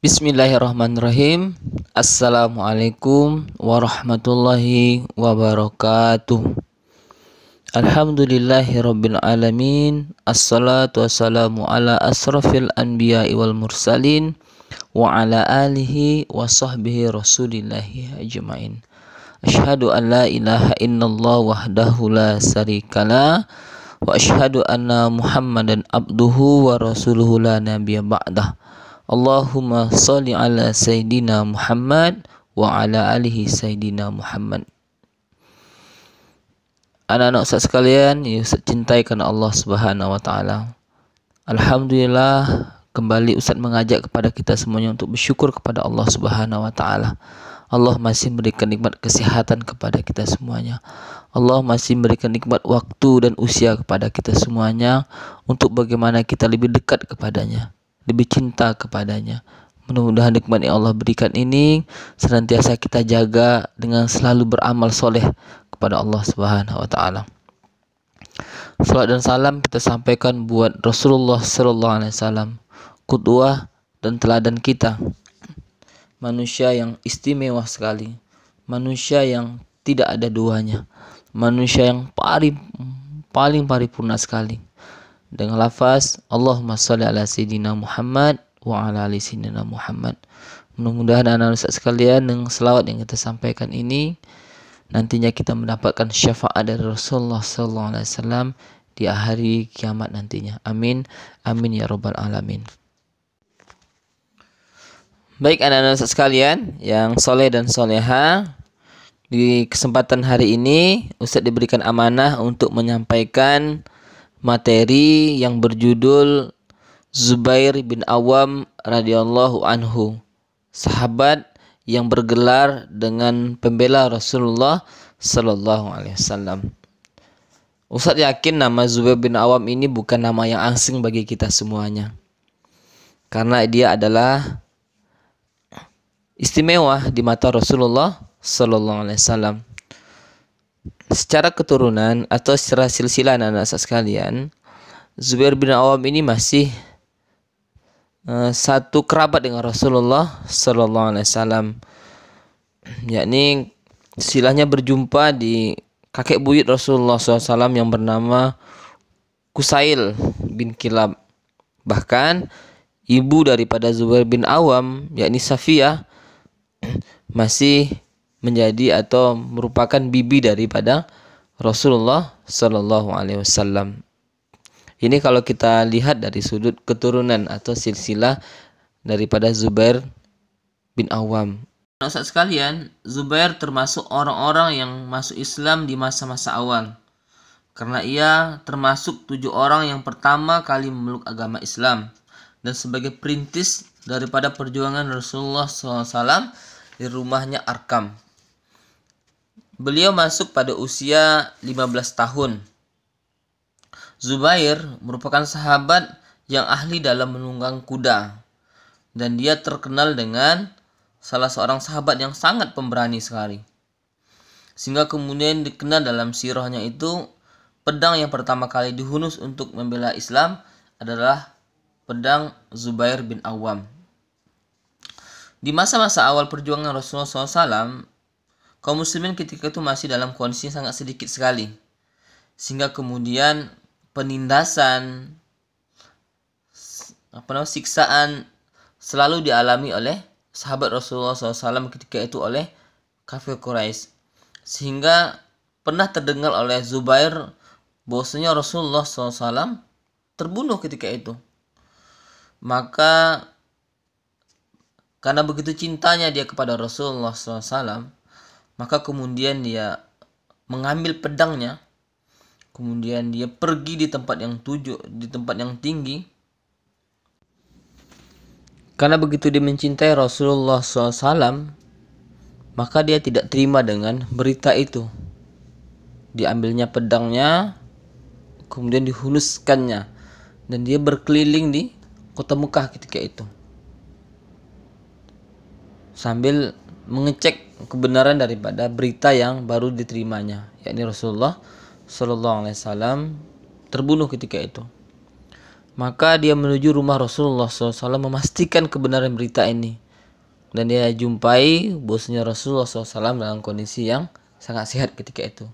Bismillahirrahmanirrahim. Assalamualaikum warahmatullahi wabarakatuh. Alhamdulillahirabbil alamin. Assalatu wassalamu ala asrafil anbiya'i wal mursalin wa ala alihi wa sahbihi rasulillahi ajmain. Asyhadu an la ilaha illallah wahdahu la syarikalah wa asyhadu anna Muhammadan abduhu wa rasuluhu la nabiyya ba'dah. Allahumma sholli ala Sayyidina Muhammad wa ala alihi Sayyidina Muhammad. Anak-anak Ustaz sekalian, yang Ustaz cintai karena Allah Subhanahu wa taala. Alhamdulillah, kembali Ustaz mengajak kepada kita semuanya untuk bersyukur kepada Allah Subhanahu wa taala. Allah masih memberikan nikmat kesehatan kepada kita semuanya. Allah masih memberikan nikmat waktu dan usia kepada kita semuanya untuk bagaimana kita lebih dekat kepadanya, lebih cinta kepadanya. Mudah-mudahan nikmat yang Allah berikan ini senantiasa kita jaga dengan selalu beramal soleh kepada Allah Subhanahu wa taala. Salat dan salam kita sampaikan buat Rasulullah sallallahu alaihi wasallam, qudwah dan teladan kita. Manusia yang istimewa sekali, manusia yang tidak ada duanya, manusia yang paling paripurna sekali. Dengan lafaz Allahumma sholli ala Sayyidina Muhammad wa ala ali Sayyidina Muhammad. Mudah-mudahan anak-anak Ustaz sekalian dengan selawat yang kita sampaikan ini nantinya kita mendapatkan syafaat dari Rasulullah sallallahu alaihi wasallam di hari kiamat nantinya. Amin. Amin ya rabbal alamin. Baik anak-anak Ustaz sekalian yang soleh dan soleha, di kesempatan hari ini Ustaz diberikan amanah untuk menyampaikan materi yang berjudul Zubair bin Awam radhiyallahu anhu, sahabat yang bergelar dengan pembela Rasulullah sallallahu alaihi wasallam. Ustaz yakin nama Zubair bin Awam ini bukan nama yang asing bagi kita semuanya, karena dia adalah istimewa di mata Rasulullah sallallahu alaihi wasallam. Secara keturunan atau secara silsilah anak-anak sekalian, Zubair bin Awam ini masih satu kerabat dengan Rasulullah sallallahu alaihi wasallam, yakni silahnya berjumpa di kakek buyut Rasulullah SAW yang bernama Kusail bin Kilab. Bahkan ibu daripada Zubair bin Awam, yakni Safiyah, masih menjadi atau merupakan bibi daripada Rasulullah sallallahu alaihi wasallam. Ini kalau kita lihat dari sudut keturunan atau silsilah daripada Zubair bin Awam. Ustaz sekalian, Zubair termasuk orang-orang yang masuk Islam di masa-masa awal, karena ia termasuk 7 orang yang pertama kali memeluk agama Islam dan sebagai perintis daripada perjuangan Rasulullah SAW di rumahnya Arkam. Beliau masuk pada usia 15 tahun. Zubair merupakan sahabat yang ahli dalam menunggang kuda, dan dia terkenal dengan salah seorang sahabat yang sangat pemberani sekali. Sehingga kemudian dikenal dalam sirahnya itu, pedang yang pertama kali dihunus untuk membela Islam adalah pedang Zubair bin Awam. Di masa-masa awal perjuangan Rasulullah SAW, kaum muslimin ketika itu masih dalam kondisi sangat sedikit sekali, sehingga kemudian penindasan, siksaan selalu dialami oleh sahabat Rasulullah SAW ketika itu oleh kafir Quraisy, sehingga pernah terdengar oleh Zubair bahwasanya Rasulullah SAW terbunuh ketika itu. Maka karena begitu cintanya dia kepada Rasulullah SAW, maka kemudian dia mengambil pedangnya, kemudian dia pergi di tempat yang tinggi. Karena begitu dia mencintai Rasulullah SAW, maka dia tidak terima dengan berita itu. Diambilnya pedangnya, kemudian dihunuskannya, dan dia berkeliling di kota Mekah ketika itu, sambil mengecek kebenaran daripada berita yang baru diterimanya, yakni Rasulullah Sallallahu Alaihi Wasallam terbunuh ketika itu. Maka dia menuju rumah Rasulullah SAW memastikan kebenaran berita ini. Dan dia jumpai bosnya Rasulullah SAW dalam kondisi yang sangat sehat ketika itu.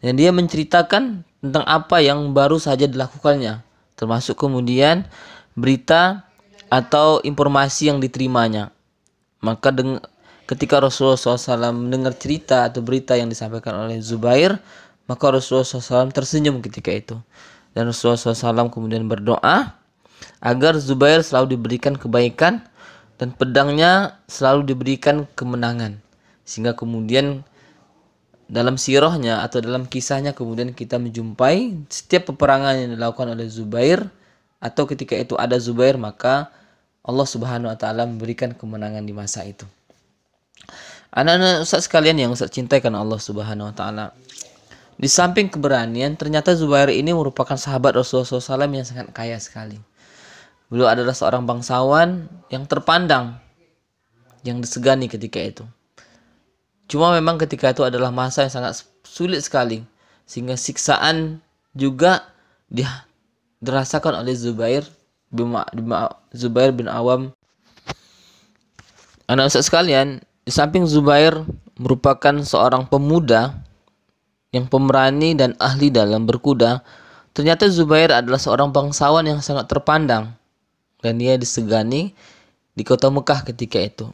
Dan dia menceritakan tentang apa yang baru saja dilakukannya. Termasuk kemudian berita atau informasi yang diterimanya. Maka ketika Rasulullah SAW mendengar cerita atau berita yang disampaikan oleh Zubair, maka Rasulullah SAW tersenyum ketika itu. Dan Rasulullah SAW kemudian berdoa agar Zubair selalu diberikan kebaikan dan pedangnya selalu diberikan kemenangan. Sehingga kemudian dalam sirahnya atau dalam kisahnya kemudian kita menjumpai setiap peperangan yang dilakukan oleh Zubair atau ketika itu ada Zubair, maka Allah Subhanahu wa taala memberikan kemenangan di masa itu. Anak-anak Ustaz sekalian yang Ustaz cintai karena Allah Subhanahu wa taala. Di samping keberanian, ternyata Zubair ini merupakan sahabat Rasulullah SAW yang sangat kaya sekali. Beliau adalah seorang bangsawan yang terpandang, yang disegani ketika itu. Cuma memang ketika itu adalah masa yang sangat sulit sekali, sehingga siksaan juga dirasakan oleh Zubair bin Awam. Anak Ustaz sekalian, di samping Zubair merupakan seorang pemuda yang pemberani dan ahli dalam berkuda, ternyata Zubair adalah seorang bangsawan yang sangat terpandang dan dia disegani di kota Mekah ketika itu.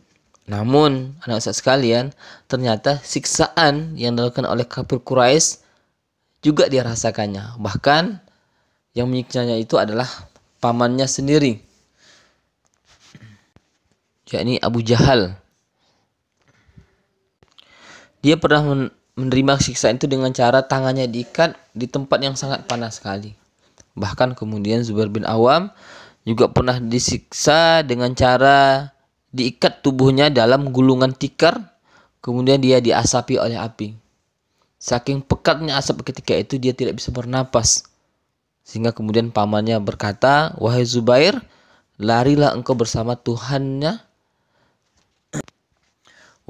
Namun, anak Ustaz sekalian, ternyata siksaan yang dilakukan oleh kafir Quraisy juga dirasakannya. Bahkan yang menyiksanya itu adalah pamannya sendiri, yakni Abu Jahal. Dia pernah menerima siksaan itu dengan cara tangannya diikat di tempat yang sangat panas sekali. Bahkan kemudian Zubair bin Awam juga pernah disiksa dengan cara diikat tubuhnya dalam gulungan tikar, kemudian dia diasapi oleh api. Saking pekatnya asap ketika itu dia tidak bisa bernapas. Sehingga kemudian pamannya berkata, "Wahai Zubair, larilah engkau bersama Tuhannya.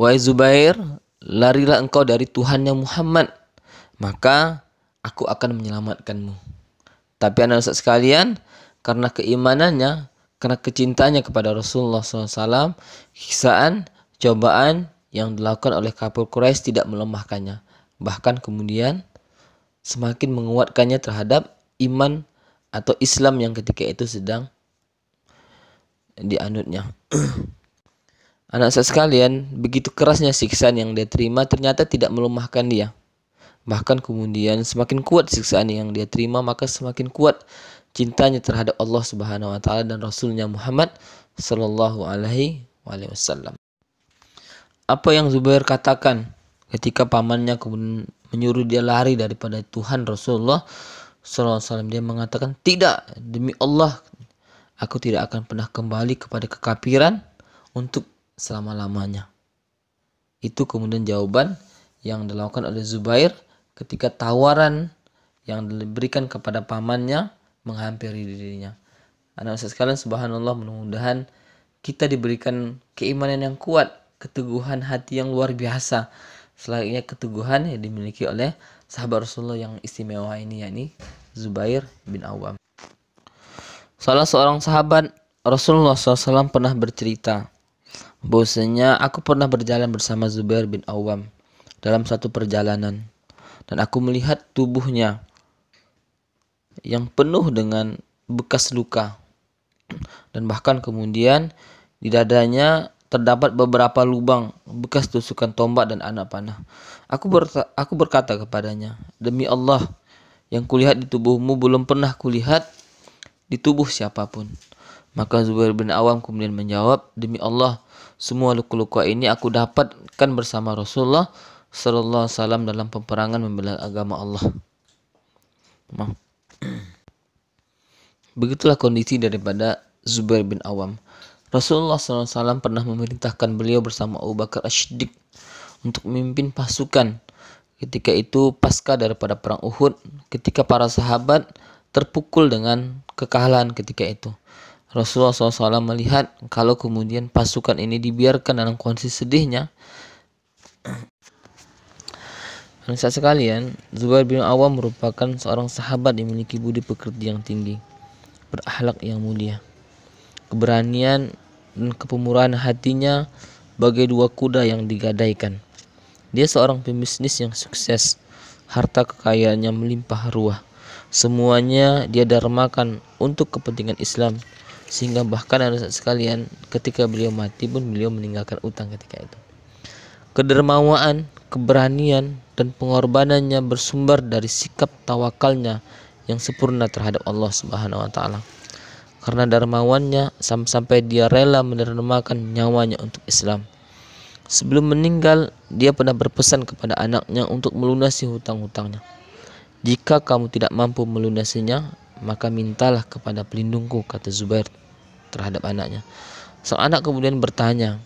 Wahai Zubair, larilah engkau dari Tuhannya Muhammad, maka aku akan menyelamatkanmu." Tapi anak Ustaz sekalian, karena keimanannya, karena kecintanya kepada Rasulullah SAW, siksaan, cobaan yang dilakukan oleh kafir Quraisy tidak melemahkannya. Bahkan kemudian semakin menguatkannya terhadap iman atau Islam yang ketika itu sedang dianutnya. Anak saya sekalian, begitu kerasnya siksaan yang dia terima ternyata tidak melemahkan dia. Bahkan kemudian semakin kuat siksaan yang dia terima, maka semakin kuat cintanya terhadap Allah Subhanahu wa taala dan Rasulnya Muhammad sallallahu alaihi wasallam. Apa yang Zubair katakan ketika pamannya kemudian menyuruh dia lari daripada Tuhan Rasulullah sallallahu alaihi wasallam, dia mengatakan, "Tidak, demi Allah, aku tidak akan pernah kembali kepada kekafiran untuk selama-lamanya." Itu kemudian jawaban yang dilakukan oleh Zubair ketika tawaran yang diberikan kepada pamannya menghampiri dirinya. Anak Ustaz sekalian, subhanallah, mudah-mudahan kita diberikan keimanan yang kuat, keteguhan hati yang luar biasa, selayaknya keteguhan yang dimiliki oleh sahabat Rasulullah yang istimewa ini, yakni Zubair bin Awam. Salah seorang sahabat Rasulullah SAW pernah bercerita bahwasanya aku pernah berjalan bersama Zubair bin Awam dalam satu perjalanan, dan aku melihat tubuhnya yang penuh dengan bekas luka, dan bahkan kemudian di dadanya terdapat beberapa lubang bekas tusukan tombak dan anak panah. Aku berkata kepadanya, "Demi Allah, yang kulihat di tubuhmu belum pernah kulihat di tubuh siapapun." Maka Zubair bin Awam kemudian menjawab, "Demi Allah, semua luka-luka ini aku dapatkan bersama Rasulullah sallallahu alaihi wasallam dalam peperangan membela agama Allah." Begitulah kondisi daripada Zubair bin Awam. Rasulullah SAW pernah memerintahkan beliau bersama Abu Bakar As-Siddiq untuk memimpin pasukan ketika itu pasca daripada perang Uhud, ketika para sahabat terpukul dengan kekalahan ketika itu. Rasulullah SAW melihat kalau kemudian pasukan ini dibiarkan dalam kondisi sedihnya. Dan saat sekalian, Zubair bin Awam merupakan seorang sahabat yang memiliki budi pekerti yang tinggi. berakhlak yang mulia. Keberanian dan kepemurahan hatinya bagai dua kuda yang digadaikan. Dia seorang pembisnis yang sukses. Harta kekayaannya melimpah ruah. Semuanya dia dermakan untuk kepentingan Islam. Sehingga bahkan anak sekalian, ketika beliau mati pun beliau meninggalkan utang ketika itu. Kedermawaan, keberanian, dan pengorbanannya bersumber dari sikap tawakalnya yang sempurna terhadap Allah Subhanahu wa taala. Karena dermawannya sampai dia rela mendermakan nyawanya untuk Islam. Sebelum meninggal, dia pernah berpesan kepada anaknya untuk melunasi hutang-hutangnya. Jika kamu tidak mampu melunasinya, maka mintalah kepada pelindungku, kata Zubair terhadap anaknya. Sang anak kemudian bertanya,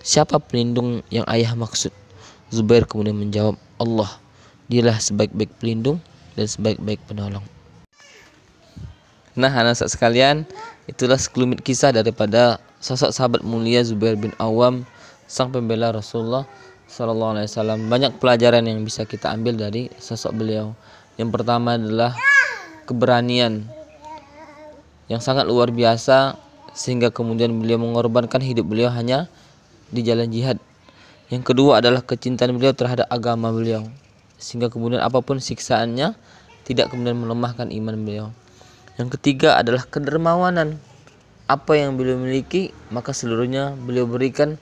siapa pelindung yang ayah maksud? Zubair kemudian menjawab, Allah. Dialah sebaik-baik pelindung dan sebaik-baik penolong. Nah, anak sekalian, itulah sekelumit kisah daripada sosok sahabat mulia Zubair bin Awam, sang pembela Rasulullah Sallallahu Alaihi Wasallam. Banyak pelajaran yang bisa kita ambil dari sosok beliau. Yang pertama adalah keberanian yang sangat luar biasa, sehingga kemudian beliau mengorbankan hidup beliau hanya di jalan jihad. Yang kedua adalah kecintaan beliau terhadap agama beliau, sehingga kemudian apapun siksaannya tidak kemudian melemahkan iman beliau. Yang ketiga adalah kedermawanan. Apa yang beliau miliki maka seluruhnya beliau berikan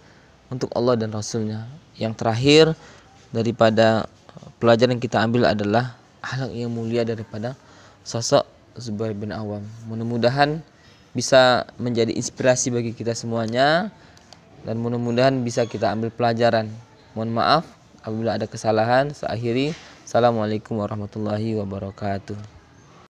untuk Allah dan Rasulnya. Yang terakhir daripada pelajaran yang kita ambil adalah akhlak yang mulia daripada sosok Zubair bin Awam. Mudah-mudahan bisa menjadi inspirasi bagi kita semuanya, dan mudah-mudahan bisa kita ambil pelajaran. Mohon maaf apabila ada kesalahan. Saya akhiri. Assalamualaikum warahmatullahi wabarakatuh.